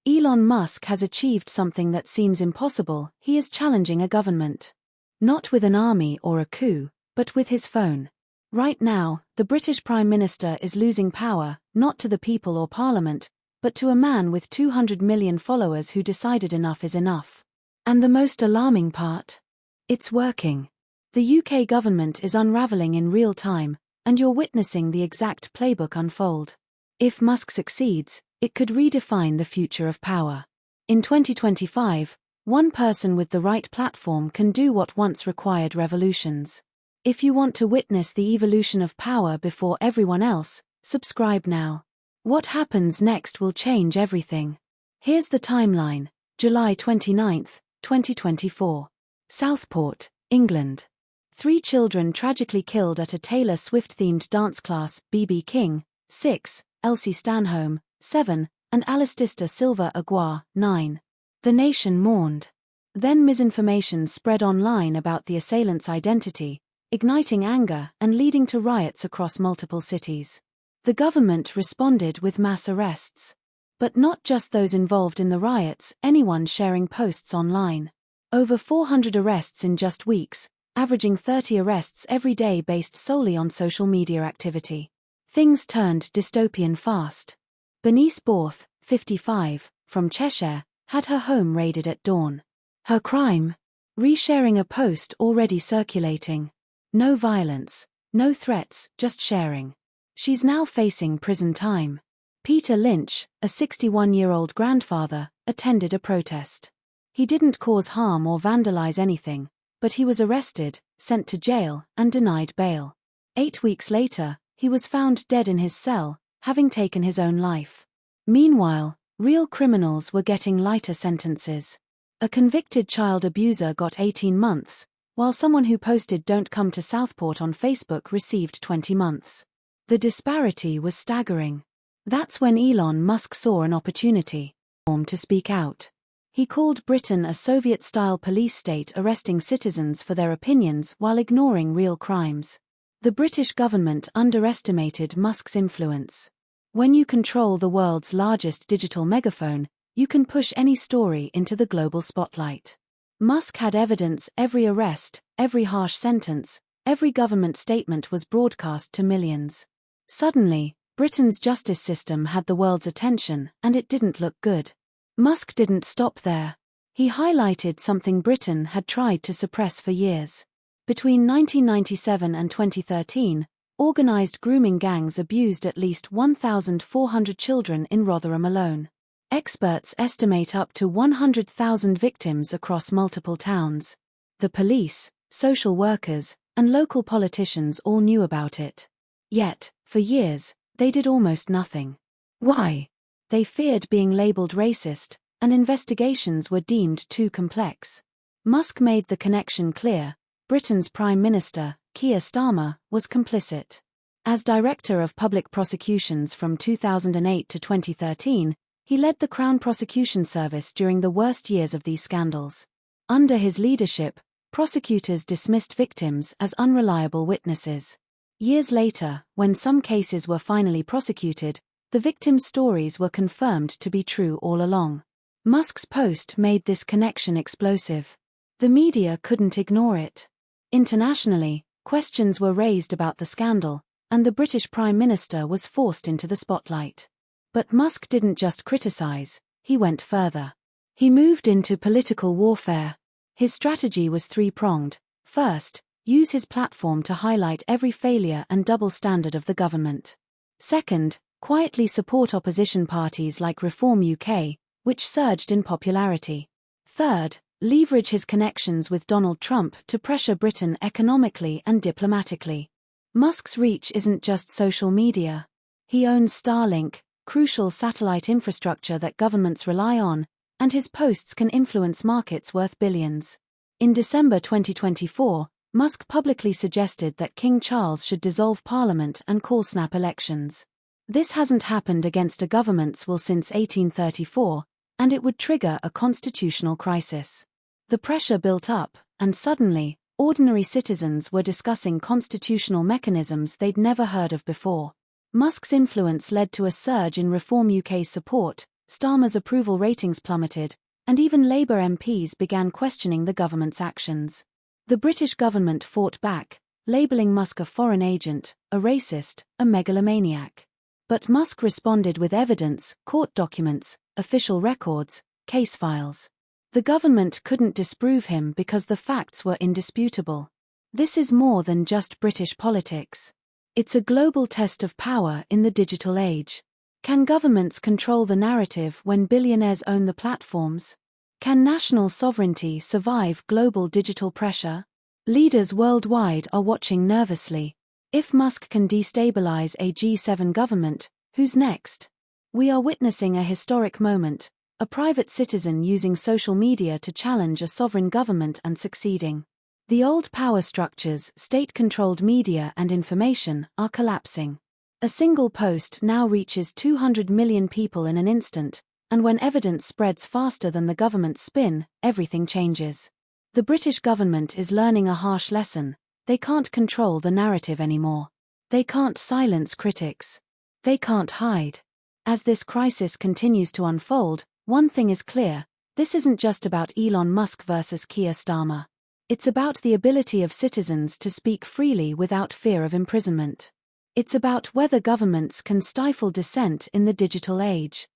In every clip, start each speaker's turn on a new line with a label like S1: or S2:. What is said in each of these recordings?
S1: Elon Musk has achieved something that seems impossible. He is challenging a government. Not with an army or a coup, but with his phone. Right now, the British Prime Minister is losing power, not to the people or Parliament, but to a man with 200 million followers who decided enough is enough. And the most alarming part? It's working. The UK government is unravelling in real time, and you're witnessing the exact playbook unfold. If Musk succeeds, it could redefine the future of power. In 2025, one person with the right platform can do what once required revolutions. If you want to witness the evolution of power before everyone else, subscribe now. What happens next will change everything. Here's the timeline. July 29, 2024. Southport, England. 3 children tragically killed at a Taylor Swift-themed dance class. B.B. King, 6, Elsie Stanhope, 7, and Alistista Silva Aguar, 9. The nation mourned. Then misinformation spread online about the assailant's identity, igniting anger and leading to riots across multiple cities. The government responded with mass arrests. But not just those involved in the riots, anyone sharing posts online. Over 400 arrests in just weeks, averaging 30 arrests every day based solely on social media activity. Things turned dystopian fast. Bernice Borth, 55, from Cheshire, had her home raided at dawn. Her crime? Resharing a post already circulating. No violence, no threats, just sharing. She's now facing prison time. Peter Lynch, a 61-year-old grandfather, attended a protest. He didn't cause harm or vandalize anything, but he was arrested, sent to jail, and denied bail. 8 weeks later, he was found dead in his cell, having taken his own life. Meanwhile, real criminals were getting lighter sentences. A convicted child abuser got 18 months, while someone who posted "Don't come to Southport" on Facebook received 20 months. The disparity was staggering. That's when Elon Musk saw an opportunity to speak out. He called Britain a Soviet-style police state arresting citizens for their opinions while ignoring real crimes. The British government underestimated Musk's influence. When you control the world's largest digital megaphone, you can push any story into the global spotlight. Musk had evidence. Every arrest, every harsh sentence, every government statement was broadcast to millions. Suddenly, Britain's justice system had the world's attention, and it didn't look good. Musk didn't stop there. He highlighted something Britain had tried to suppress for years. Between 1997 and 2013, organised grooming gangs abused at least 1,400 children in Rotherham alone. Experts estimate up to 100,000 victims across multiple towns. The police, social workers, and local politicians all knew about it. Yet, for years, they did almost nothing. Why? They feared being labelled racist, and investigations were deemed too complex. Musk made the connection clear. Britain's Prime Minister, Keir Starmer, was complicit. As Director of Public Prosecutions from 2008 to 2013, he led the Crown Prosecution Service during the worst years of these scandals. Under his leadership, prosecutors dismissed victims as unreliable witnesses. Years later, when some cases were finally prosecuted, the victims' stories were confirmed to be true all along. Musk's post made this connection explosive. The media couldn't ignore it. Internationally, questions were raised about the scandal, and the British Prime Minister was forced into the spotlight. But Musk didn't just criticize, he went further. He moved into political warfare. His strategy was three-pronged. First, use his platform to highlight every failure and double standard of the government. Second, quietly support opposition parties like Reform UK, which surged in popularity. Third, leverage his connections with Donald Trump to pressure Britain economically and diplomatically. Musk's reach isn't just social media. He owns Starlink, crucial satellite infrastructure that governments rely on, and his posts can influence markets worth billions. In December 2024, Musk publicly suggested that King Charles should dissolve Parliament and call snap elections. This hasn't happened against a government's will since 1834, and it would trigger a constitutional crisis. The pressure built up, and suddenly, ordinary citizens were discussing constitutional mechanisms they'd never heard of before. Musk's influence led to a surge in Reform UK's support, Starmer's approval ratings plummeted, and even Labour MPs began questioning the government's actions. The British government fought back, labelling Musk a foreign agent, a racist, a megalomaniac. But Musk responded with evidence, court documents, official records, case files. The government couldn't disprove him because the facts were indisputable. This is more than just British politics. It's a global test of power in the digital age. Can governments control the narrative when billionaires own the platforms? Can national sovereignty survive global digital pressure? Leaders worldwide are watching nervously. If Musk can destabilize a G7 government, who's next? We are witnessing a historic moment, a private citizen using social media to challenge a sovereign government and succeeding. The old power structures, state-controlled media and information, are collapsing. A single post now reaches 200 million people in an instant, and when evidence spreads faster than the government's spin, everything changes. The British government is learning a harsh lesson. They can't control the narrative anymore. They can't silence critics. They can't hide. As this crisis continues to unfold, one thing is clear: this isn't just about Elon Musk versus Keir Starmer. It's about the ability of citizens to speak freely without fear of imprisonment. It's about whether governments can stifle dissent in the digital age.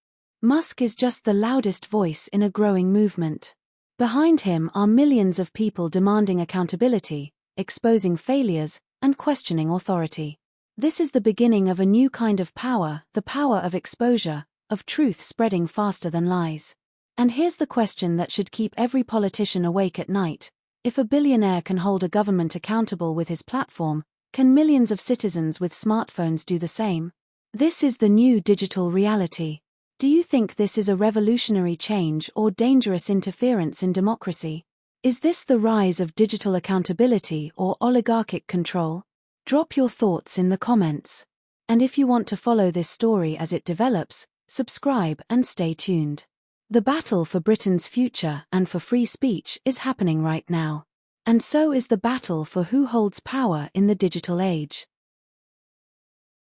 S1: Musk is just the loudest voice in a growing movement. Behind him are millions of people demanding accountability, exposing failures, and questioning authority. This is the beginning of a new kind of power, the power of exposure, of truth spreading faster than lies. And here's the question that should keep every politician awake at night: if a billionaire can hold a government accountable with his platform, can millions of citizens with smartphones do the same? This is the new digital reality. Do you think this is a revolutionary change or dangerous interference in democracy? Is this the rise of digital accountability or oligarchic control? Drop your thoughts in the comments. And if you want to follow this story as it develops, subscribe and stay tuned. The battle for Britain's future and for free speech is happening right now. And so is the battle for who holds power in the digital age.